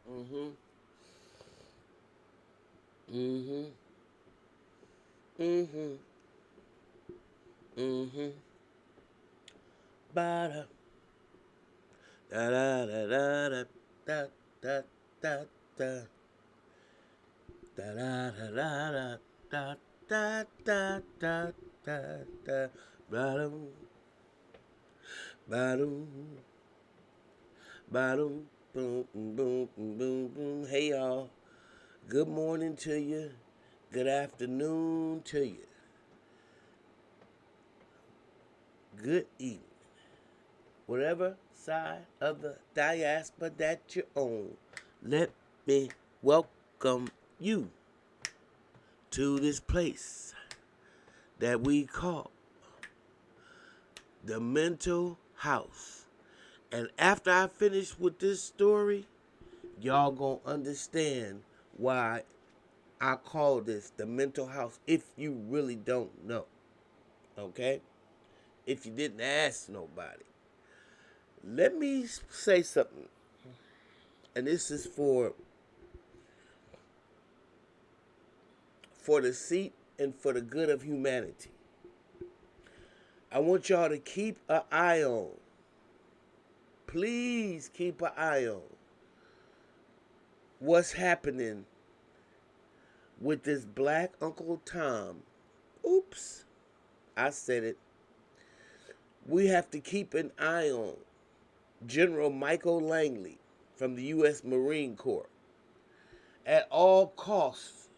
Mm-hmm. Mm-hmm. Mm-hmm. Mm-hmm. Ba-da. Da-da-da-da-da. Da-da-da-da. Da-da-da-da-da. Da-da-da-da-da. Ba-dum. Ba-dum. Ba-dum. Boom, boom, boom, boom, boom. Hey, y'all. Good morning to you. Good afternoon to you. Good evening. Whatever side of the diaspora that you're on, let me welcome you to this place that we call the mental house. And after I finish with this story, y'all gonna understand why I call this the mental house if you really don't know. Okay? If you didn't ask nobody. Let me say something. And this is for the seat and for the good of humanity. I want y'all to keep an eye on. Please keep an eye on what's happening with this black Uncle Tom. Oops, I said it. We have to keep an eye on General Michael Langley from the U.S. Marine Corps. At all costs,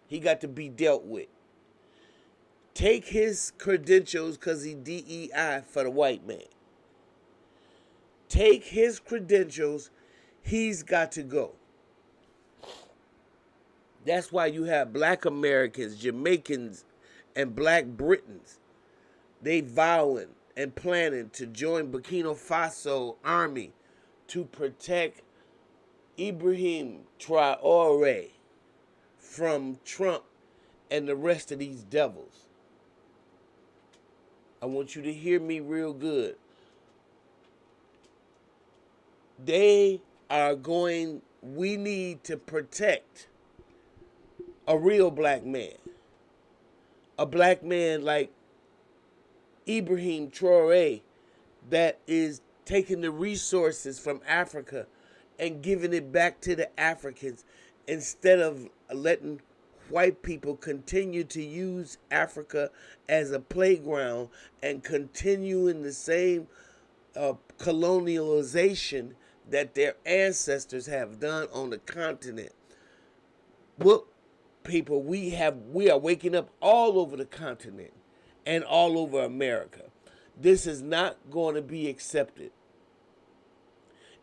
he got to be dealt with. Take his credentials because he DEI for the white man. Take his credentials, he's got to go. That's why you have black Americans, Jamaicans, and black Britons. They vowing and planning to join Burkina Faso army to protect Ibrahim Traore from Trump and the rest of these devils. I want you to hear me real good. We need to protect a real black man. A black man like Ibrahim Traore that is taking the resources from Africa and giving it back to the Africans instead of letting white people continue to use Africa as a playground and continuing the same colonialization that their ancestors have done on the continent. Look, people, we are waking up all over the continent and all over America. This is not going to be accepted.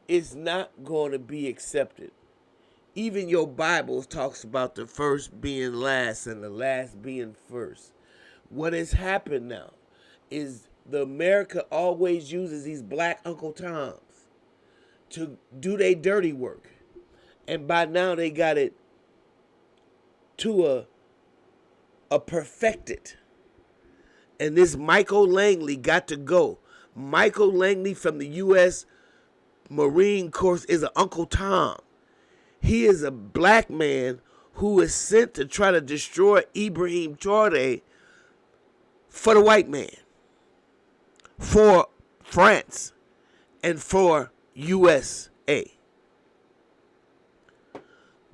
It's not going to be accepted. Even your Bible talks about the first being last and the last being first. What has happened now is the America always uses these black Uncle Toms to do their dirty work. And by now they got it to a perfected. And this Michael Langley got to go. Michael Langley from the U.S. Marine Corps is an Uncle Tom. He is a black man who is sent to try to destroy Ibrahim Traore for the white man, for France, and for USA.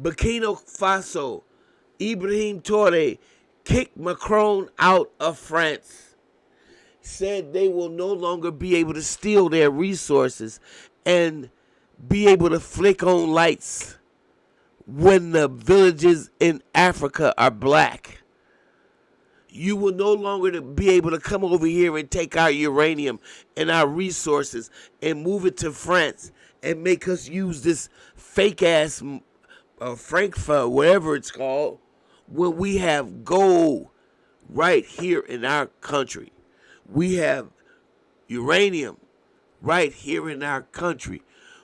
Burkina Faso, Ibrahim Traore kicked Macron out of France, said they will no longer be able to steal their resources and be able to flick on lights when the villages in Africa are black. You will no longer be able to come over here and take our uranium and our resources and move it to France and make us use this fake ass Frankfurt, whatever it's called, when we have gold right here in our country. We have uranium right here in our country.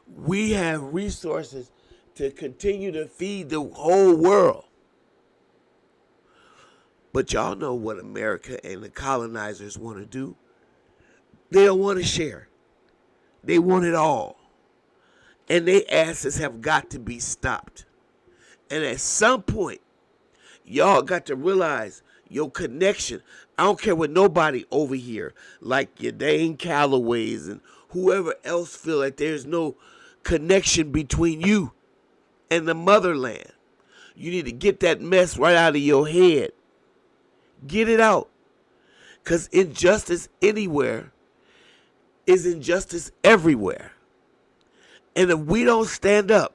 We have resources to continue to feed the whole world. But y'all know what America and the colonizers want to do. They don't want to share. They want it all. And their asses have got to be stopped. And at some point, y'all got to realize your connection. I don't care what nobody over here, like your Dane Callaways and whoever else feel like there's no connection between you and the motherland. You need to get that mess right out of your head. Get it out. Because injustice anywhere is injustice everywhere. And if we don't stand up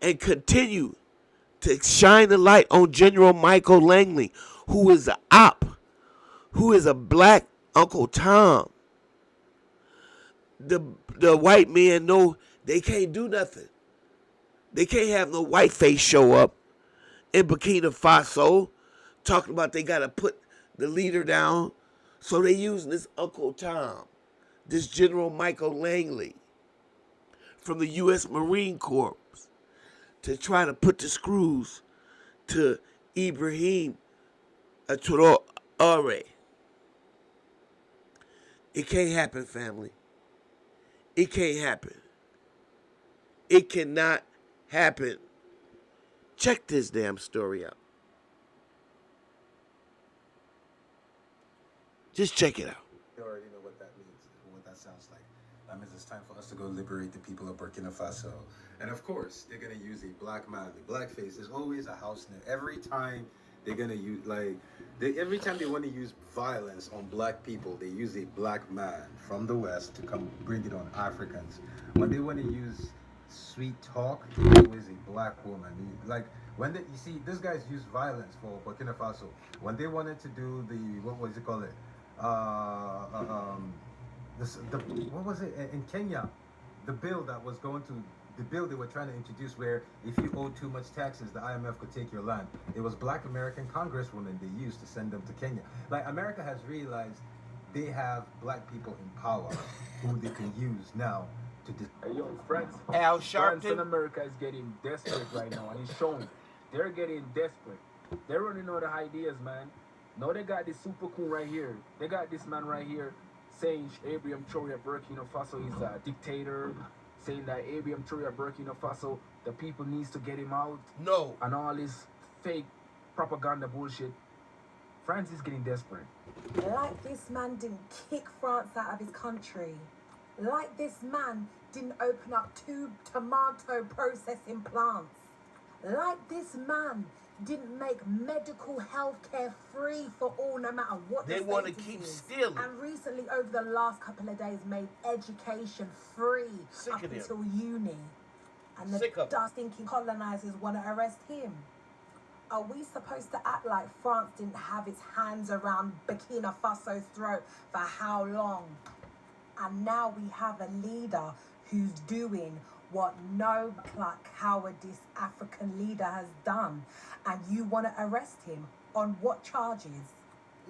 and continue to shine the light on General Michael Langley, who is an op, who is a black Uncle Tom, the white men know they can't do nothing. They can't have no white face show up in Burkina Faso talking about they got to put the leader down. So they using this Uncle Tom, this General Michael Langley from the U.S. Marine Corps to try to put the screws to Ibrahim Traore. It can't happen, family. It can't happen. It cannot happen. Check this damn story out. Just check it out. You already know what that means, what that sounds like. That means it's time for us to go liberate the people of Burkina Faso. And of course, they're gonna use a black man. The blackface is always a house name. Every time they're gonna use every time they want to use violence on black people, they use a black man from the West to come bring it on Africans. When they want to use sweet talk, it's always a black woman. You see, these guys use violence for Burkina Faso. When they wanted to do what was it called? What was it in Kenya? The bill they were trying to introduce, where if you owe too much taxes, the IMF could take your land. It was black American congresswomen they used to send them to Kenya. Like, America has realized they have black people in power who they can use now to. Hey, yo, friends. Al France Sharpton. in America is getting desperate right now, and it's showing. They're getting desperate. They're running out of ideas, man. Now they got this super cool right here. They got this man right here saying Abraham Traore of Burkina Faso is a dictator, saying that Abraham Traore of Burkina Faso, the people needs to get him out. No. And all this fake propaganda bullshit. France is getting desperate. Like this man didn't kick France out of his country. Like this man didn't open up 2 tomato processing plants. Like this man didn't make medical health care free for all, no matter what They want to keep stealing. And recently, over the last couple of days, made education free up until uni. And the dust-thinking colonizers want to arrest him. Are we supposed to act like France didn't have its hands around Burkina Faso's throat for how long? And now we have a leader who's doing what no cowardice African leader has done. And you want to arrest him on what charges?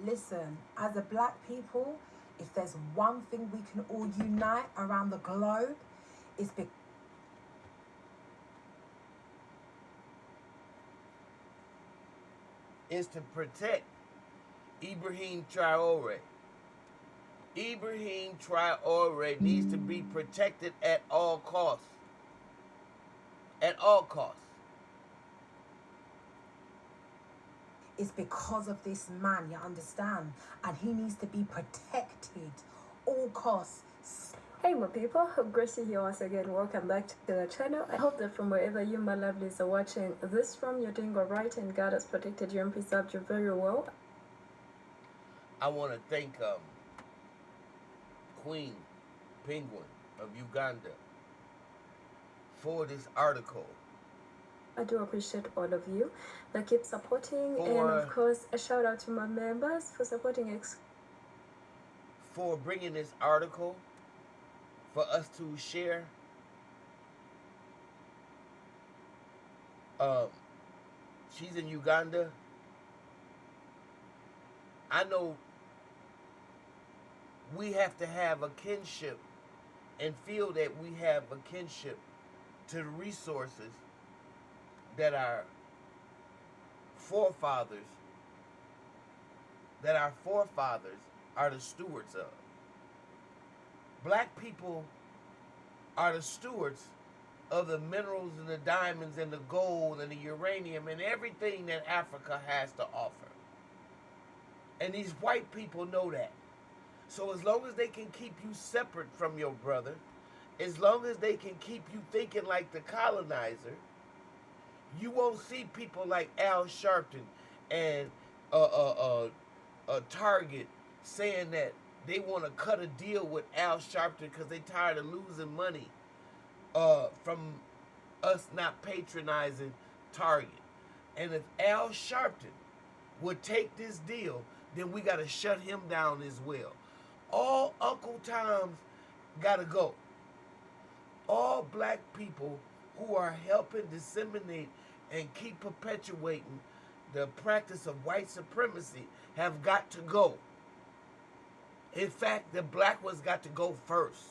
Listen, as a black people, if there's one thing we can all unite around the globe, it's is to protect Ibrahim Traore. Ibrahim Traore needs to be protected at all costs. At all costs. It's because of this man, you understand? And he needs to be protected, all costs. Hey my people, great to see you once again. Welcome back to the channel. I hope that from wherever you my lovelies are watching this from, you're doing alright and God has protected you and preserved you very well. I want to thank Queen Penguin of Uganda for this article. I do appreciate all of you that keep supporting, and of course a shout out to my members for supporting for bringing this article for us to share. She's in Uganda. I know we have to have a kinship and feel that we have a kinship to the resources that our forefathers are the stewards of. Black people are the stewards of the minerals and the diamonds and the gold and the uranium and everything that Africa has to offer. And these white people know that. So as long as they can keep you separate from your brother, as long as they can keep you thinking like the colonizer, you won't see people like Al Sharpton and Target saying that they want to cut a deal with Al Sharpton because they tired of losing money from us not patronizing Target. And if Al Sharpton would take this deal, then we got to shut him down as well. All Uncle Toms got to go. All black people who are helping disseminate and keep perpetuating the practice of white supremacy have got to go. In fact, the black ones got to go first.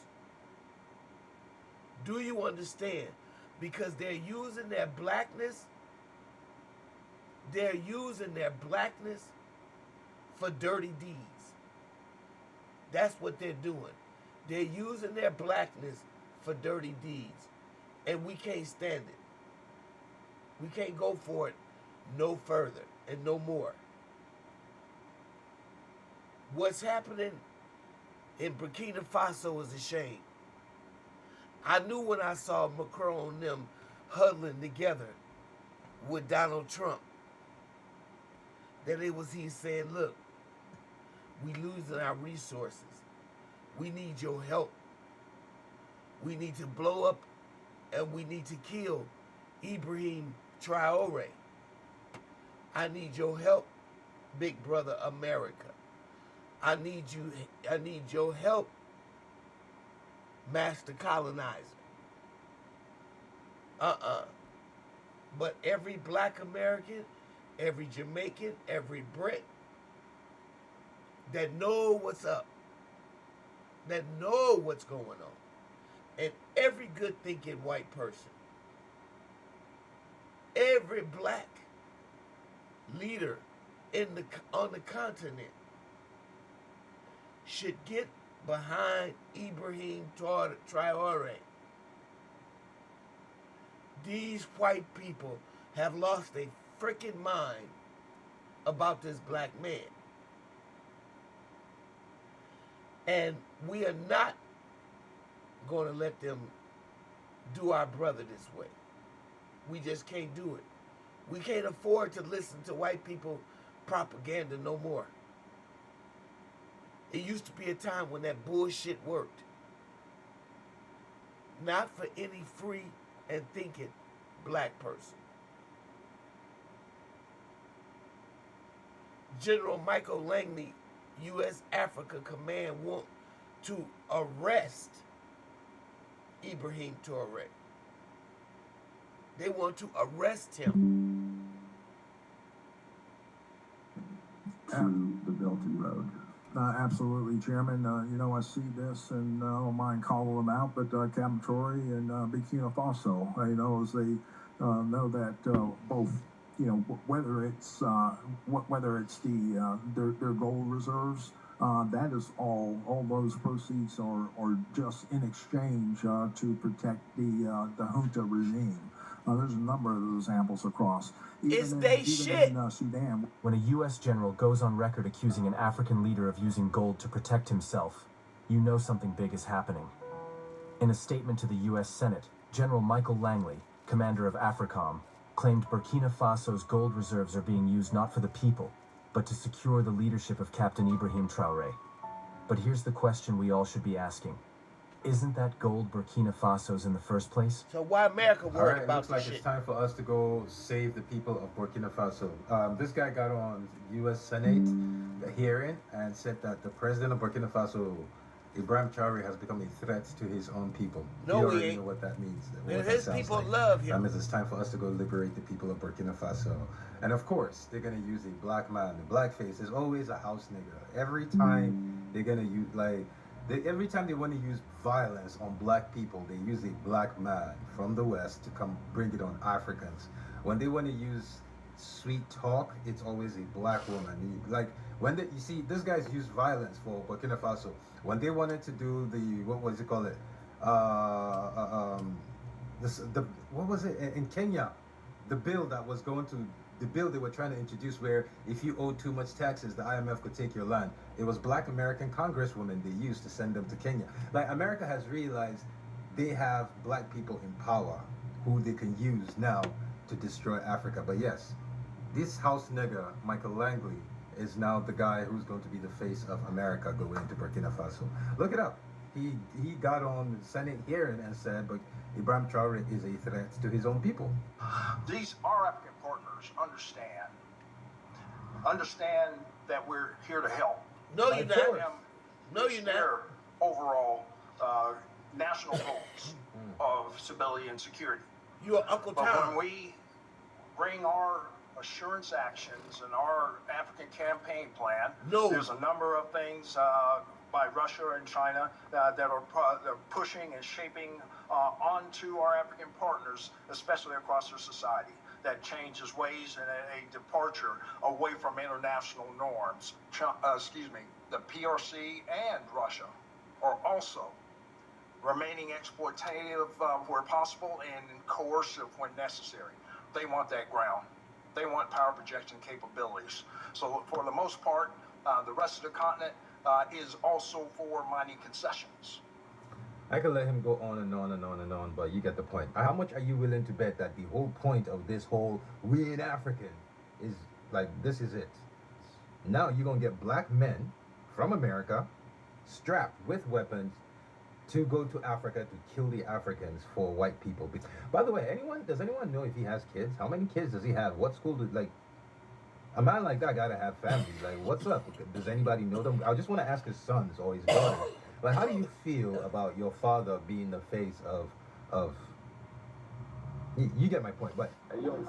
Do you understand? Because they're using their blackness, for dirty deeds. That's what they're doing. They're using their blackness for dirty deeds. And we can't stand it. We can't go for it no further and no more. What's happening in Burkina Faso is a shame. I knew when I saw Macron and them huddling together with Donald Trump that it was he saying, look, we losing our resources. We need your help. We need to blow up and we need to kill Ibrahim Traore. I need your help, big brother America. I need your help, master colonizer. But every black American, every Jamaican, every Brit that know what's up, that know what's going on, and every good thinking white person, every black leader on the continent should get behind Ibrahim Traore. These white people have lost their freaking mind about this black man. And we are not going to let them do our brother this way. We just can't do it. We can't afford to listen to white people propaganda no more. It used to be a time when that bullshit worked. Not for any free and thinking black person. General Michael Langley, U.S. Africa Command, want to arrest Ibrahim Traore. They want to arrest him. And the Belton Road. Absolutely, Chairman. I see this and I don't mind calling them out, but Captain Traore and Burkina Faso, as they know that both, whether it's their gold reserves, that is all those proceeds are just in exchange to protect the junta regime. There's a number of those examples across. Even in Sudan. When a U.S. general goes on record accusing an African leader of using gold to protect himself, you know something big is happening. In a statement to the U.S. Senate, General Michael Langley, commander of AFRICOM, claimed Burkina Faso's gold reserves are being used not for the people, but to secure the leadership of Captain Ibrahim Traore. But here's the question we all should be asking. Isn't that gold Burkina Faso's in the first place? So why America worried about looks like shit? It's time for us to go save the people of Burkina Faso. This guy got on U.S. Senate hearing and said that the president of Burkina Faso, Ibrahim Traore, has become a threat to his own people. No, you already he ain't. know what that means. And his people love him. That means it's time for us to go liberate the people of Burkina Faso. And of course, they're going to use a black man. The blackface is always a house nigga. Every time they're going to use, every time they want to use violence on black people, they use a black man from the West to come bring it on Africans. When they want to use sweet talk, it's always a black woman. You see, these guys use violence for Burkina Faso. When they wanted to do What was it in Kenya? The bill that was going to the bill they were trying to introduce where if you owe too much taxes, the IMF could take your land. It was black American congresswomen they used to send them to Kenya. Like America has realized they have black people in power who they can use now to destroy Africa. But yes, this house nigger, Michael Langley, is now the guy who's going to be the face of America going into Burkina Faso. Look it up. He got on the Senate hearing and said, but Ibrahim Traore is a threat to his own people. These our African partners understand that we're here to help. No, you're not. No, you're not. Their overall national goals of stability and security. You're Uncle Tom. But when we bring our assurance actions and our African campaign plan, there's a number of things by Russia and China that are pushing and shaping onto our African partners, especially across their society, that changes ways and a departure away from international norms. The PRC and Russia are also remaining exploitative where possible and coercive when necessary. They want that ground. They want power projection capabilities. So for the most part, the rest of the continent is also for mining concessions. I could let him go on and on and on and on, but you get the point. How much are you willing to bet that the whole point of this whole we in African is like, this is it? Now you're going to get black men from America strapped with weapons to go to Africa to kill the Africans for white people. By the way, does anyone know if he has kids? How many kids does he have? What school a man like that gotta have family. Like, what's up? Does anybody know them? I just want to ask his sons or his daughters. Like, how do you feel about your father being the face of you get my point, but Yo,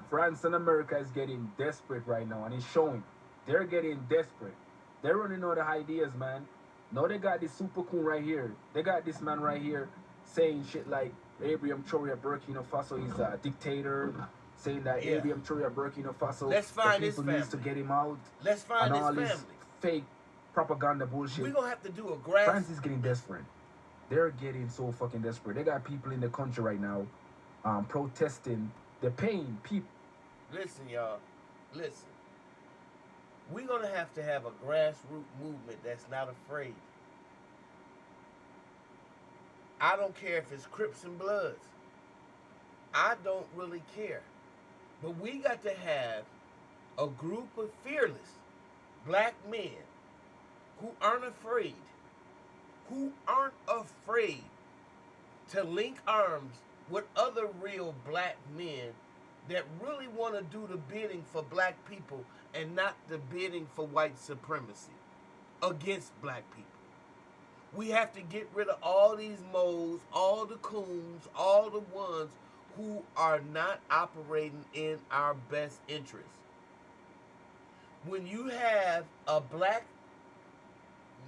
France and America is getting desperate right now, and it's showing. They're getting desperate. They're running out of ideas, man. Now they got this super coon right here. They got this man right here saying shit like Abraham Traore of Burkina Faso is a dictator, saying that Abraham Traore of Burkina Faso, let's find the his people family. needs to get him out. Let's find and his all family. this fake propaganda bullshit. We're gonna have to do a grass. France is getting desperate. They're getting so fucking desperate. They got people in the country right now protesting. They're paying people. Listen, y'all. Listen. We're gonna have to have a grassroots movement that's not afraid. I don't care if it's Crips and Bloods. I don't really care. But we got to have a group of fearless black men who aren't afraid to link arms with other real black men that really want to do the bidding for black people and not the bidding for white supremacy against black people. We have to get rid of all these moles, all the coons, all the ones who are not operating in our best interest. When you have a black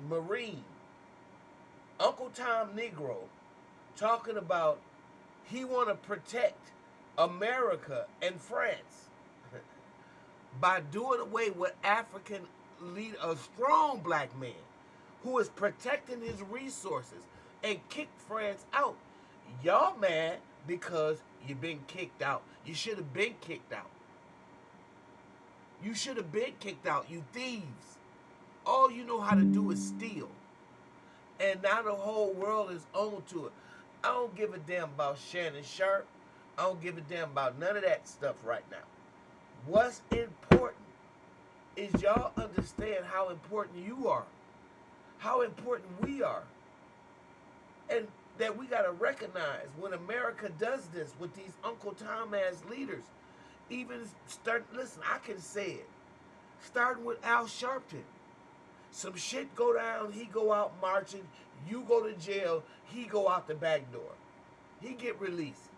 Marine, Uncle Tom Negro, talking about he want to protect America and France by doing away with African leader, a strong black man who is protecting his resources and kick France out. Y'all mad because you've been kicked out. You should have been kicked out. You should have been kicked out, you thieves. All you know how to do is steal. And now the whole world is on to it. I don't give a damn about Shannon Sharp. I don't give a damn about none of that stuff right now. What's important is y'all understand how important you are, how important we are, and that we got to recognize when America does this with these Uncle Tom ass leaders. Listen, I can say it. Starting with Al Sharpton. Some shit go down, he go out marching, you go to jail, he go out the back door. He get released.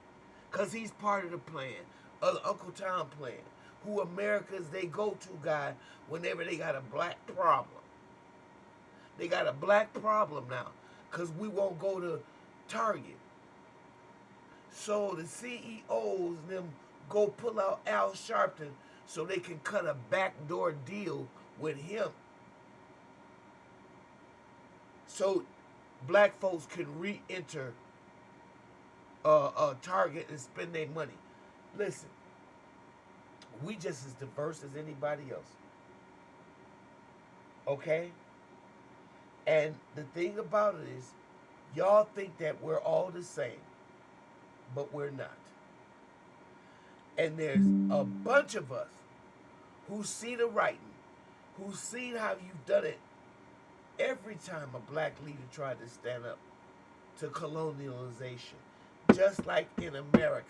Because he's part of the plan, of the Uncle Tom plan, who America's they go-to guy whenever they got a black problem. They got a black problem now, because we won't go to Target. So the CEOs them go pull out Al Sharpton so they can cut a backdoor deal with him. So black folks can re-enter Target and spend their money. Listen, we just as diverse as anybody else. Okay? And the thing about it is, y'all think that we're all the same, but we're not. And there's a bunch of us who see the writing, who've seen how you've done it every time a black leader tried to stand up to colonialization, just like in America.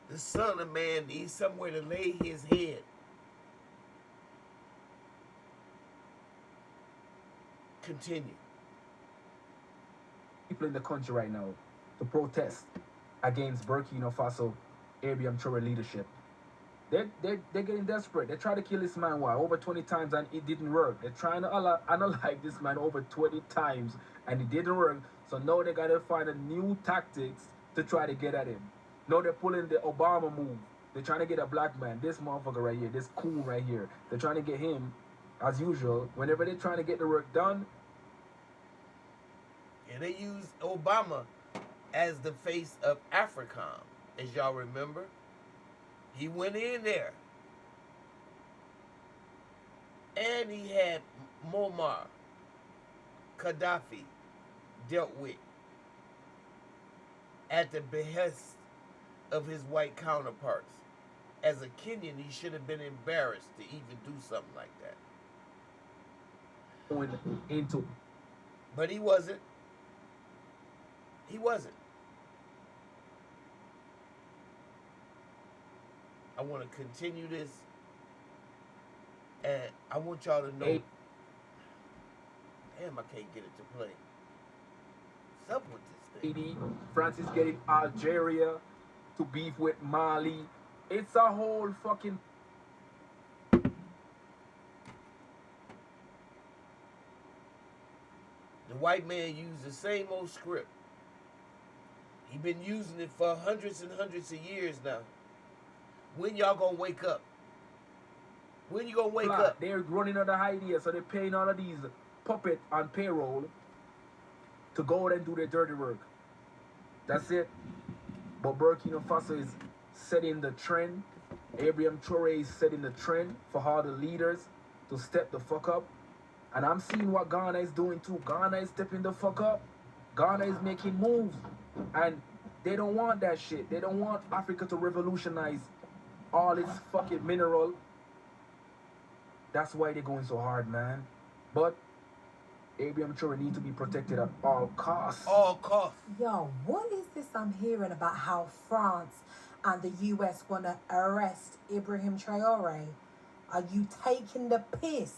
The Son of Man needs somewhere to lay his head. Continue. People in the country right now to protest against Burkina Faso Abraham Traore leadership. They're getting desperate. They tried to kill this man over 20 times and it didn't work. They're trying to unalive this man over 20 times and it didn't work. So now they gotta find a new tactics to try to get at him. Now they're pulling the Obama move. They're trying to get a black man, this motherfucker right here, this coon right here. They're trying to get him, as usual. Whenever they're trying to get the work done. And they used Obama as the face of AFRICOM, as y'all remember. He went in there. And he had Muammar Gaddafi dealt with at the behest of his white counterparts. As a Kenyan, he should have been embarrassed to even do something like that. But he wasn't. He wasn't. I want to continue this, and I want y'all to know. Damn, I can't get it to play. What's up with this thing? France is getting Algeria to beef with Mali. It's a whole fucking. The white man used the same old script. He been using it for hundreds and hundreds of years now. When y'all gonna wake up? When you gonna wake up? They're running out of ideas, so they're paying all of these puppets on payroll to go out and do their dirty work. That's it. But Burkina Faso is setting the trend. Abraham Traore is setting the trend for all the leaders to step the fuck up. And I'm seeing what Ghana is doing too. Ghana is stepping the fuck up. Ghana is making moves. And they don't want that shit. They don't want Africa to revolutionize all its fucking mineral. That's why they're going so hard, man. But Abraham Traore needs to be protected at all costs. All costs. Yo, what is this I'm hearing about how France and the US want to arrest Ibrahim Traore? Are you taking the piss?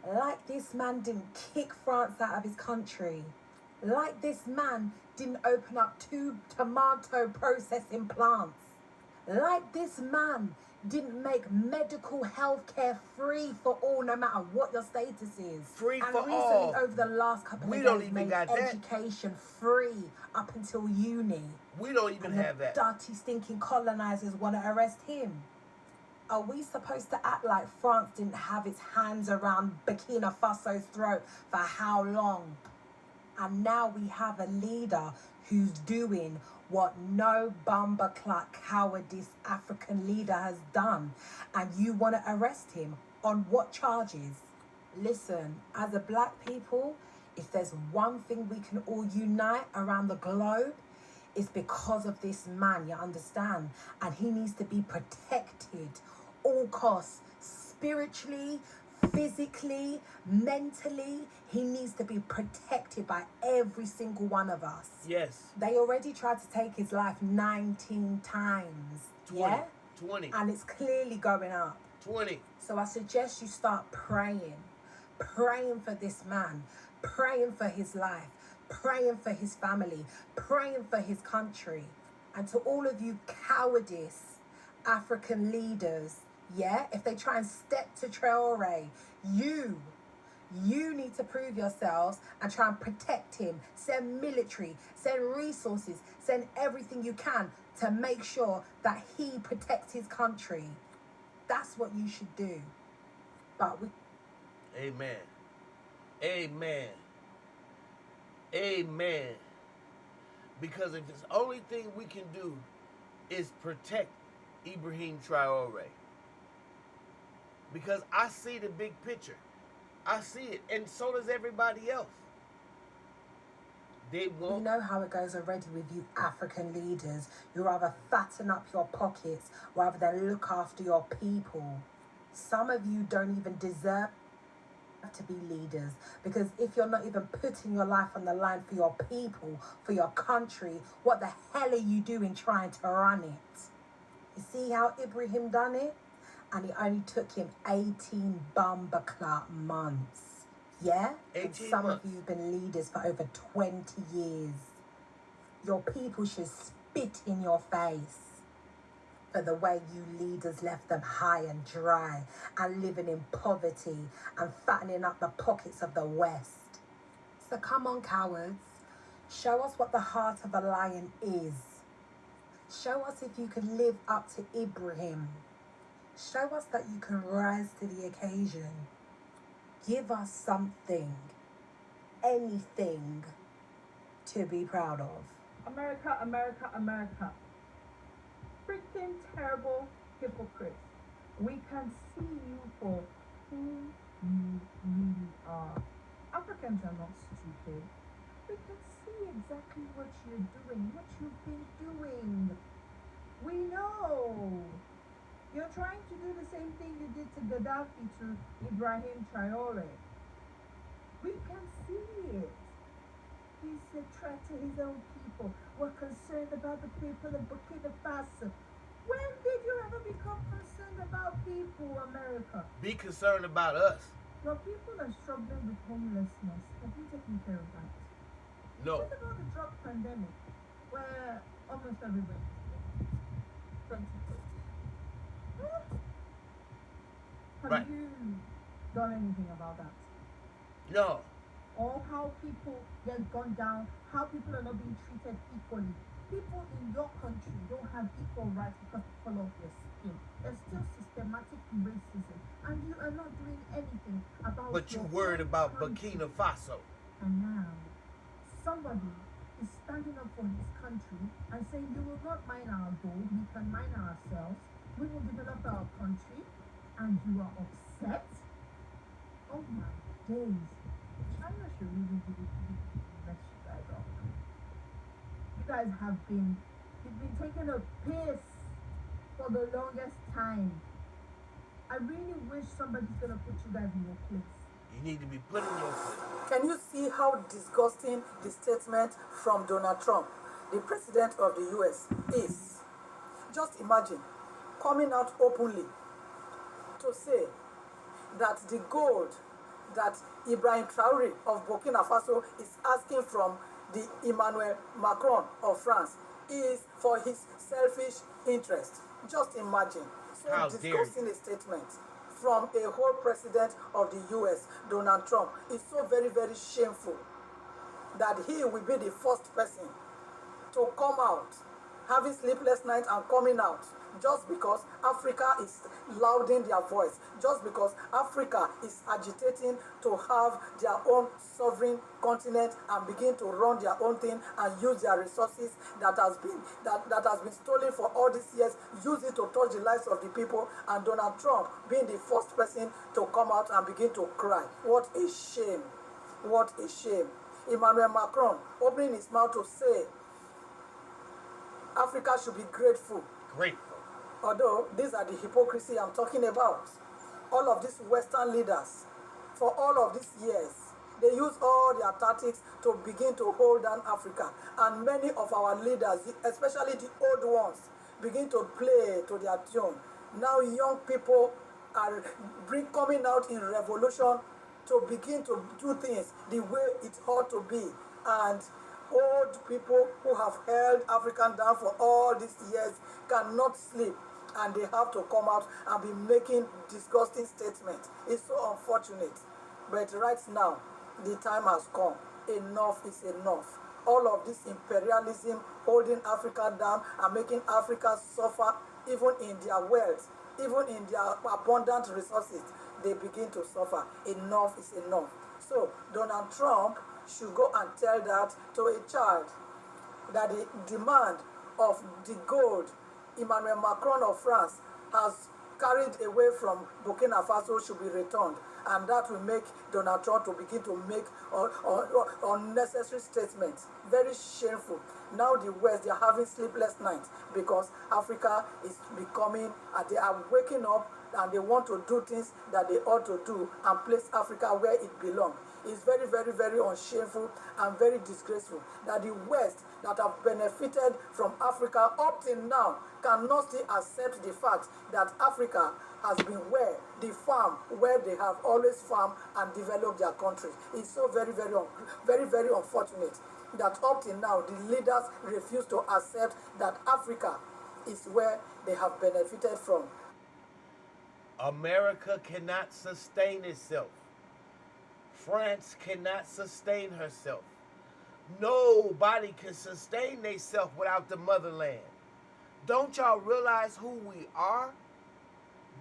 Like this man didn't kick France out of his country. Like this man didn't open up 2 tomato processing plants. Like this man didn't make medical health care free for all, no matter what your status is. Free and for recently, all. over the last couple We of don't days, even made got that. education free up until uni. We don't even and have that. Dirty, stinking colonizers want to arrest him. Are we supposed to act like France didn't have its hands around Burkina Faso's throat for how long? And now we have a leader who's doing what no bumper-clock cowardice African leader has done. And you want to arrest him on what charges? Listen, as a black people, if there's one thing we can all unite around the globe, it's because of this man, you understand? And he needs to be protected, all costs, spiritually, physically, mentally. He needs to be protected by every single one of us. Yes. They already tried to take his life 19 times. 20. Yeah? 20. And it's clearly going up. 20. So I suggest you start praying. Praying for this man. Praying for his life. Praying for his family. Praying for his country. And to all of you cowardice African leaders, yeah, if they try and step to Traore, you need to prove yourselves and try and protect him. Send military, send resources, send everything you can to make sure that he protects his country. That's what you should do. But we... Amen. Amen. Amen. Because if it's the only thing we can do is protect Ibrahim Traore. Because I see the big picture. I see it, and so does everybody else. They won't. You know how it goes already with you African leaders. You rather fatten up your pockets rather than look after your people. Some of you don't even deserve to be leaders, because if you're not even putting your life on the line for your people, for your country, what the hell are you doing trying to run it? You see how Ibrahim done it? And it only took him 18 bumperclot months. Yeah? 18 and some months. of you have been leaders for over 20 years. Your people should spit in your face for the way you leaders left them high and dry and living in poverty and fattening up the pockets of the West. So come on, cowards. Show us what the heart of a lion is. Show us if you can live up to Ibrahim. Show us that you can rise to the occasion. Give us something, anything to be proud of. America, America, America. Freaking terrible hypocrites. We can see you for who you really are. Africans are not stupid. We can see exactly what you're doing, what you've been doing. We know. You're trying to do the same thing you did to Gaddafi, to Ibrahim Traore. We can see it. He's a threat to his own people. We're concerned about the people of Burkina Faso. When did you ever become concerned about people, America? Be concerned about us. Your people are struggling with homelessness. Have you taken care of that? No. What about the drug pandemic, where almost everybody is dead? Have Right. you done anything about that? No. Or how people get gone down, how people are not being treated equally. People in your country don't have equal rights because of the color of your skin. There's still systematic racism, and you are not doing anything about it. But you worried about Burkina Faso. And now, somebody is standing up for his country and saying, you will not mine our gold, we can mine ourselves, we will develop our country, and you are upset? Oh my days. China should really mess you guys up. You guys you've been taking a piss for the longest time. I really wish somebody's gonna put you guys in your place. You need to be put in your place. Can you see how disgusting the statement from Donald Trump, the president of the US, is? Just imagine coming out openly to say that the gold that Ibrahim Traore of Burkina Faso is asking from the Emmanuel Macron of France is for his selfish interest. Just imagine. So How disgusting a statement from a whole president of the US, Donald Trump. Is so very, very shameful that he will be the first person to come out, having sleepless nights and coming out, just because Africa is louding their voice, just because Africa is agitating to have their own sovereign continent and begin to run their own thing and use their resources that has been stolen for all these years, use it to touch the lives of the people, and Donald Trump being the first person to come out and begin to cry. What a shame. What a shame. Emmanuel Macron opening his mouth to say Africa should be grateful. Grateful. Although these are the hypocrisy I'm talking about. All of these Western leaders, for all of these years, they use all their tactics to begin to hold down Africa. And many of our leaders, especially the old ones, begin to play to their tune. Now young people are coming out in revolution to begin to do things the way it ought to be. And old people who have held African down for all these years cannot sleep, and they have to come out and be making disgusting statements. It's so unfortunate. But right now, the time has come. Enough is enough. All of this imperialism holding Africa down and making Africa suffer, even in their wealth, even in their abundant resources, they begin to suffer. Enough is enough. So Donald Trump should go and tell that to a child, that the demand of the gold Emmanuel Macron of France has carried away from Burkina Faso should be returned. And that will make Donald Trump to begin to make unnecessary statements. Very shameful. Now the West, they are having sleepless nights because Africa is becoming, they are waking up and they want to do things that they ought to do and place Africa where it belongs. It's very, very, very unshameful and very disgraceful that the West that have benefited from Africa up till now cannot still accept the fact that Africa has been where the farm, where they have always farmed and developed their country. It's so very, very, very, very unfortunate that up till now the leaders refuse to accept that Africa is where they have benefited from. America cannot sustain itself. France cannot sustain herself. Nobody can sustain themselves without the motherland. Don't y'all realize who we are?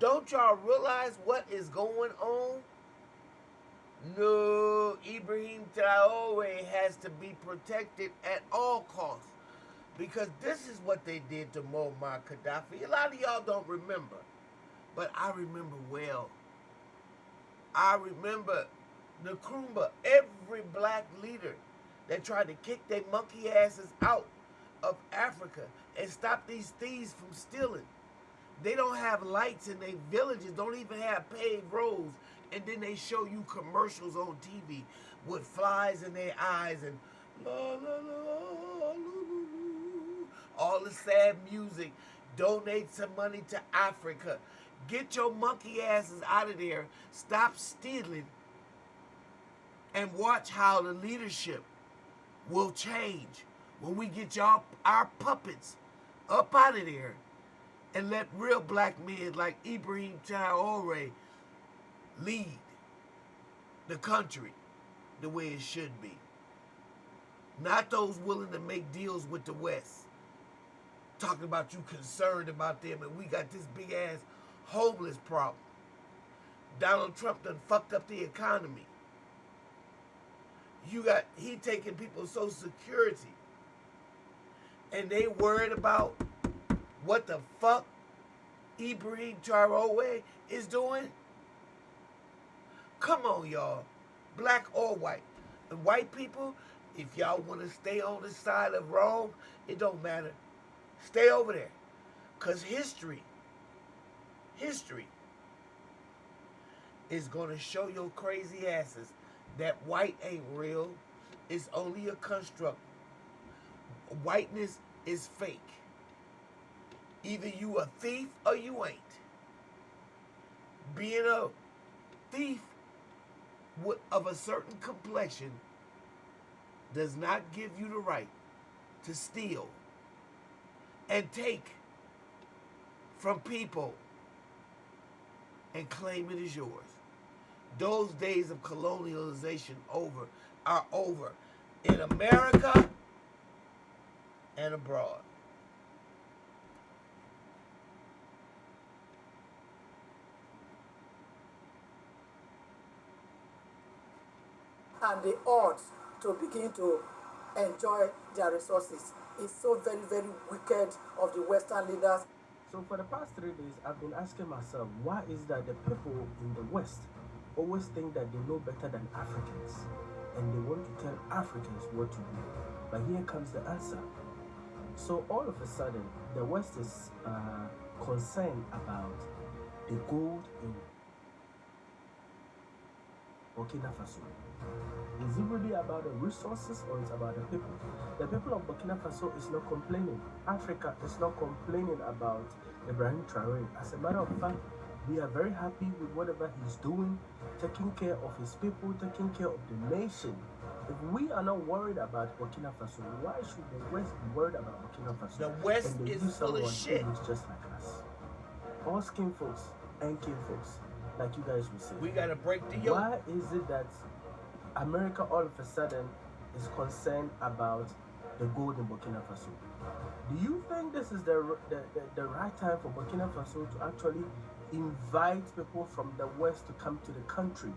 Don't y'all realize what is going on? No, Ibrahim Traore has to be protected at all costs. Because this is what they did to Muammar Gaddafi. A lot of y'all don't remember. But I remember well. I remember Nkrumah, every black leader that tried to kick their monkey asses out of Africa and stop these thieves from stealing. They don't have lights in their villages, don't even have paved roads, and then they show you commercials on TV with flies in their eyes and la la la, all the sad music. Donate some money to Africa. Get your monkey asses out of there. Stop stealing. And watch how the leadership will change when we get our puppets up out of there and let real black men like Ibrahim Traore lead the country the way it should be. Not those willing to make deals with the West. Talking about you concerned about them and we got this big ass homeless problem. Donald Trump done fucked up the economy. He taking people's Social Security. And they worried about what the fuck Ibrahim Traore is doing? Come on, y'all. Black or white. And white people, if y'all want to stay on the side of wrong, it don't matter. Stay over there. Because history is going to show your crazy asses that white ain't real. It's only a construct. Whiteness is fake. Either you a thief or you ain't. Being a thief of a certain complexion does not give you the right to steal and take from people and claim it as yours. Those days of colonialization are over in America and abroad. And they ought to begin to enjoy their resources. It's so very, very wicked of the Western leaders. So for the past 3 days, I've been asking myself, why is that the people in the West always think that they know better than Africans, and they want to tell Africans what to do? But here comes the answer. So all of a sudden, the West is concerned about the gold in Burkina Faso. Is it really about the resources or it's about the people? The people of Burkina Faso is not complaining. Africa is not complaining about Ibrahim Traore. As a matter of fact, we are very happy with whatever he's doing, taking care of his people, taking care of the nation. If we are not worried about Burkina Faso, why should the West be worried about Burkina Faso? The West is full of shit. Just like us. All skin folks and kin folks, like you guys will say. We gotta break the yoke. Why is it that America all of a sudden is concerned about the gold in Burkina Faso? Do you think this is the right time for Burkina Faso to actually invite people from the West to come to the country?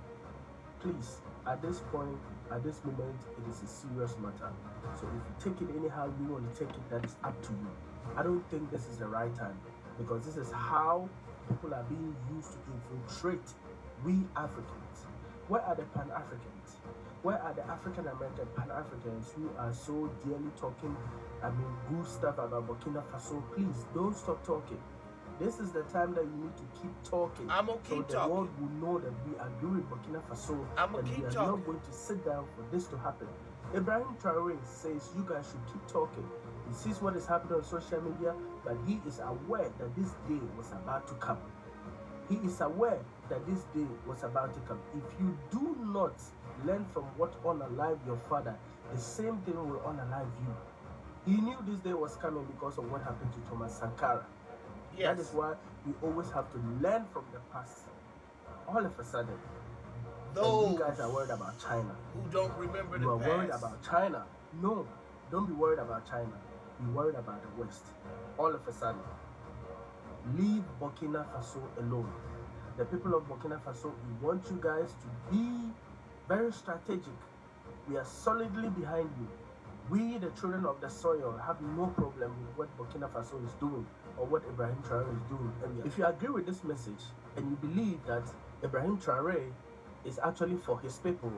Please, At this point, at this moment, it is a serious matter. So if you take it anyhow you want to take it, that is up to you. I don't think this is the right time, because this is how people are being used to infiltrate we Africans. Where are the Pan-Africans? Where are the African-American Pan-Africans who are so dearly talking, good stuff about Burkina Faso? Please, don't stop talking. This is the time that you need to keep talking. I'm gonna keep so the talking. world will know that we agree with Burkina Faso, and we are not going to sit down for this to happen. Ibrahim Traore says you guys should keep talking. He sees what is happening on social media, but he is aware that this day was about to come. He is aware that this day was about to come. If you do not learn from what unalived your father, the same thing will unalive you. He knew this day was coming because of what happened to Thomas Sankara. Yes. That is why we always have to learn from the past. All of a sudden, those you guys are worried about China. Who don't remember the past. You are worried about China. No, don't be worried about China. Be worried about the West. All of a sudden, leave Burkina Faso alone. The people of Burkina Faso, we want you guys to be very strategic. We are solidly behind you. We, the children of the soil, have no problem with what Burkina Faso is doing or what Ibrahim Traore is doing. And if you agree with this message and you believe that Ibrahim Traore is actually for his people,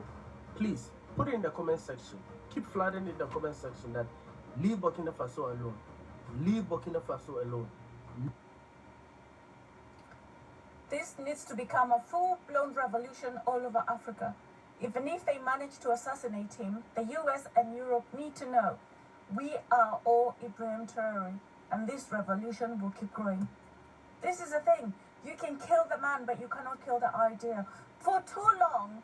please put it in the comment section. Keep flooding in the comment section that leave Burkina Faso alone. Leave Burkina Faso alone. This needs to become a full-blown revolution all over Africa. Even if they manage to assassinate him, the US and Europe need to know we are all Ibrahim Traore, and this revolution will keep growing. This is the thing. You can kill the man, but you cannot kill the idea. For too long,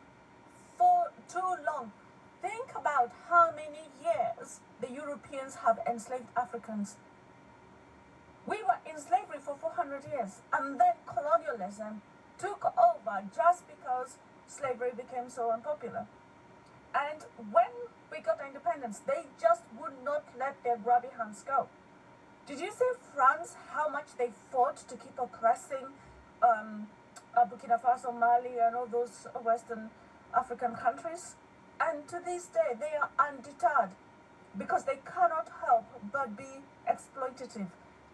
think about how many years the Europeans have enslaved Africans. We were in slavery for 400 years, and then colonialism took over just because slavery became so unpopular. And when we got independence, they just would not let their grubby hands go. Did you see France, how much they fought to keep oppressing Burkina Faso, Mali, and all those Western African countries? And to this day, they are undeterred because they cannot help but be exploitative.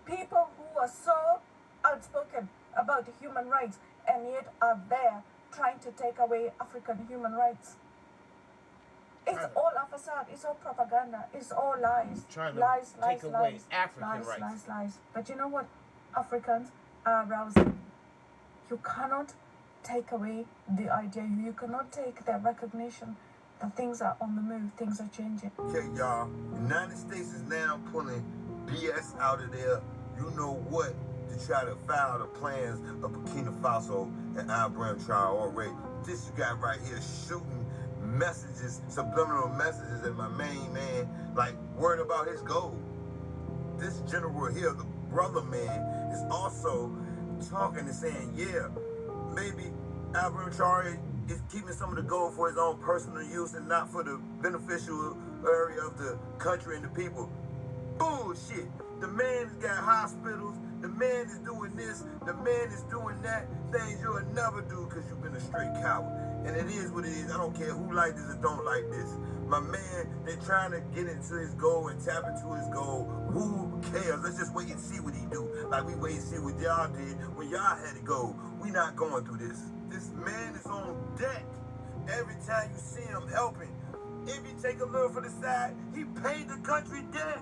People who are so outspoken about human rights and yet are there trying to take away African human rights. It's all a facade. It's all propaganda. It's all lies. Lies. But you know what? Africans are rousing. You cannot take away the idea. You cannot take the recognition that things are on the move. Things are changing. Okay, y'all. The United States is now pulling BS out of there. You know what? To try to foul the plans of Burkina Faso and Ibrahim Traore. This you got right here shooting messages, subliminal messages at my main man, like worried about his gold. This general here, the brother man, is also talking and saying, yeah, maybe Ibrahim Traore is keeping some of the gold for his own personal use and not for the beneficial area of the country and the people. Bullshit. The man has got hospitals. The man is doing this. The man is doing that. Things you'll never do because you've been a straight coward. And it is what it is. I don't care who like this or don't like this. My man, they're trying to get into his goal and tap into his goal. Who cares? Let's just wait and see what he do. Like we wait and see what y'all did when y'all had to go. We not going through this. This man is on deck. Every time you see him helping, if you take a little for the side, he paid the country debt.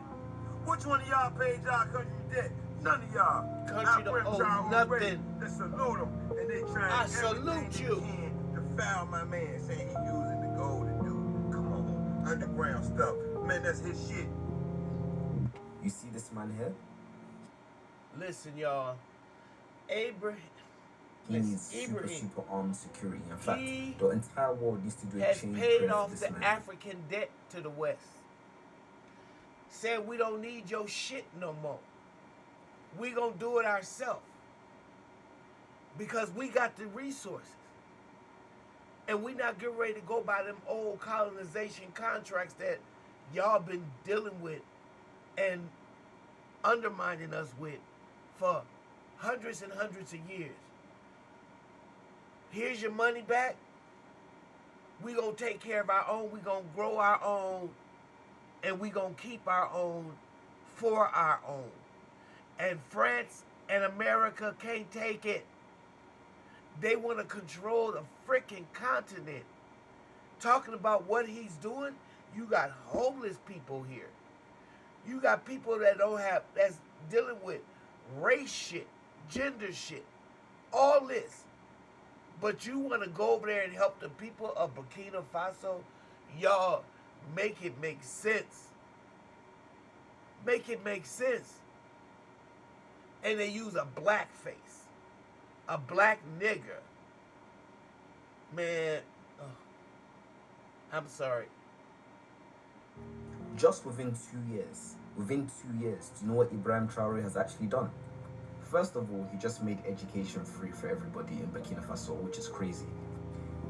Which one of y'all paid y'all country debt? None of y'all. Country don't owe nothing. They salute him, and they trying everything they can to foul my man, saying he using the gold to do, come on, underground stuff. Man, that's his shit. You see this man here? Listen, y'all. Abraham. He needs super armed security. In fact, the entire world needs to do a change. Has paid off the African debt to the West. Said we don't need your shit no more. We gonna do it ourselves. Because we got the resources. And we not getting ready to go by them old colonization contracts that y'all been dealing with and undermining us with for hundreds and hundreds of years. Here's your money back. We gonna take care of our own. We gonna grow our own, and we gonna keep our own for our own. And France and America can't take it. They want to control the freaking continent. Talking about what he's doing, you got homeless people here. You got people that that's dealing with race shit, gender shit, all this. But you want to go over there and help the people of Burkina Faso? Y'all, make it make sense. Make it make sense. And they use a black face. A black nigger. Man, I'm sorry. Just within 2 years, do you know what Ibrahim Traore has actually done? First of all, he just made education free for everybody in Burkina Faso, which is crazy.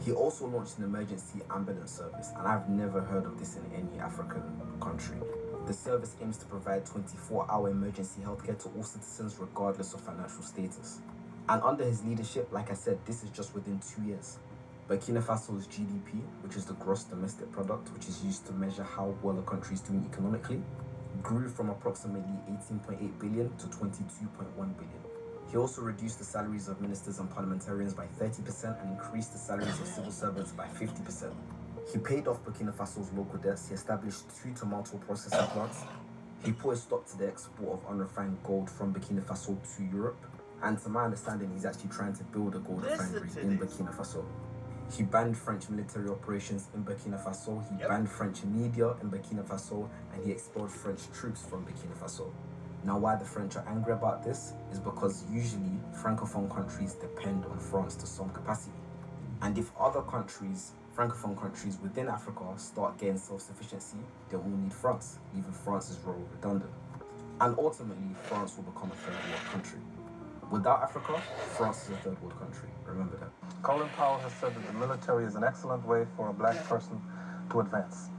He also launched an emergency ambulance service, and I've never heard of this in any African country. The service aims to provide 24-hour emergency healthcare to all citizens regardless of financial status. And under his leadership, like I said, this is just within 2 years. Burkina Faso's GDP, which is the gross domestic product, which is used to measure how well a country is doing economically, grew from approximately 18.8 billion to 22.1 billion. He also reduced the salaries of ministers and parliamentarians by 30% and increased the salaries of civil servants by 50%. He paid off Burkina Faso's local debts. He established 2 tomato processing plants. He put a stop to the export of unrefined gold from Burkina Faso to Europe. And to my understanding, he's actually trying to build a gold refinery in Burkina Faso. He banned French military operations in Burkina Faso. He banned French media in Burkina Faso, and he expelled French troops from Burkina Faso. Now, why the French are angry about this is because usually Francophone countries depend on France to some capacity. And if other countries, Francophone countries within Africa, start getting self-sufficiency, they will need France, leaving France's role redundant. And ultimately, France will become a third world country. Without Africa, France is a third world country. Remember that. Colin Powell has said that the military is an excellent way for a black person to advance.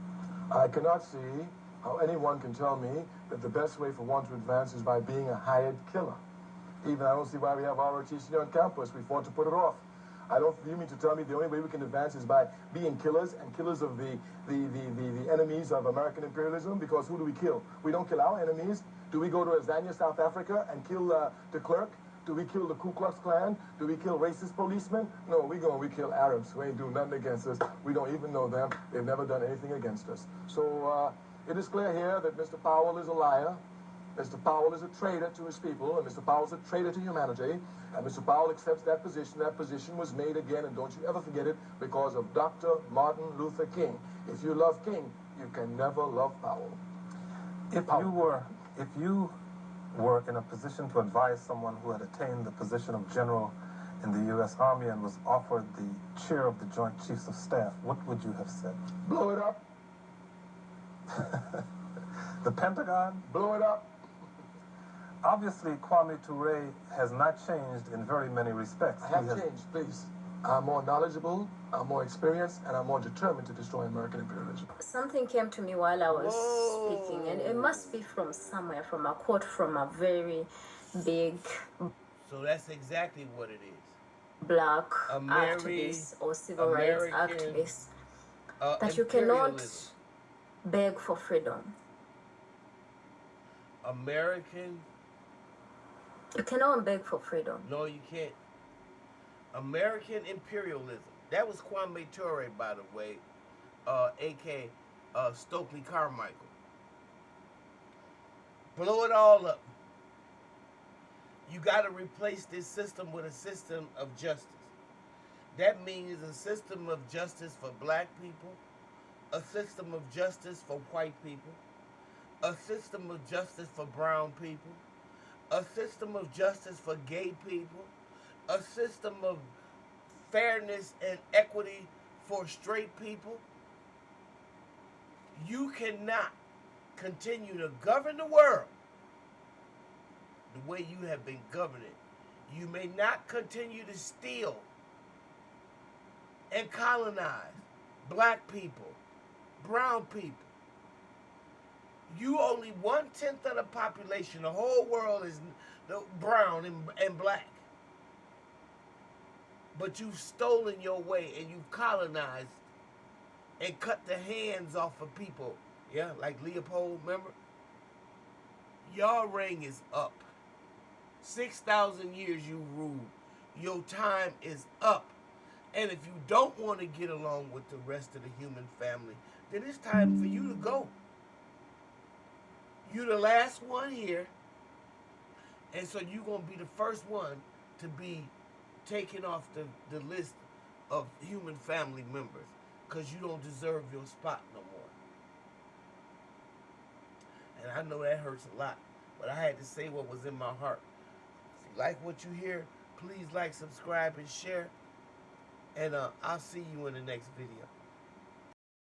I cannot see how anyone can tell me that the best way for one to advance is by being a hired killer. Even I don't see why we have ROTC on campus. We fought to put it off. You mean to tell me the only way we can advance is by being killers and killers of the enemies of American imperialism? Because who do we kill? We don't kill our enemies. Do we go to Azania, South Africa, and kill de Klerk? Do we kill the Ku Klux Klan? Do we kill racist policemen? No, we kill Arabs who ain't doing nothing against us. We don't even know them. They've never done anything against us. So it is clear here that Mr. Powell is a liar. Mr. Powell is a traitor to his people, and Mr. Powell is a traitor to humanity. And Mr. Powell accepts that position. That position was made again, and don't you ever forget it, because of Dr. Martin Luther King. If you love King, you can never love Powell. If you were in a position to advise someone who had attained the position of general in the U.S. Army and was offered the chair of the Joint Chiefs of Staff, what would you have said? Blow it up. The Pentagon? Blow it up. Obviously, Kwame Ture has not changed in very many respects. I have changed, please. I'm more knowledgeable, I'm more experienced, and I'm more determined to destroy American imperialism. Something came to me while I was speaking, and it must be from somewhere, from a quote from a very big... So that's exactly what it is. Black activist or civil rights activist. That you cannot beg for freedom. You cannot beg for freedom. No, you can't. American imperialism. That was Kwame Ture, by the way, a.k.a. Stokely Carmichael. Blow it all up. You got to replace this system with a system of justice. That means a system of justice for black people, a system of justice for white people, a system of justice for brown people, a system of justice for gay people, a system of fairness and equity for straight people. You cannot continue to govern the world the way you have been governing. You may not continue to steal and colonize black people, brown people. You only 1/10 of the population. The whole world is brown and black. But you've stolen your way and you've colonized and cut the hands off of people. Yeah, like Leopold, remember? Your reign is up. 6,000 years you ruled. Your time is up. And if you don't want to get along with the rest of the human family, then it's time for you to go. You're the last one here. And so you're going to be the first one to be taken off the list of human family members because you don't deserve your spot no more. And I know that hurts a lot, but I had to say what was in my heart. If you like what you hear, please like, subscribe, and share. And I'll see you in the next video.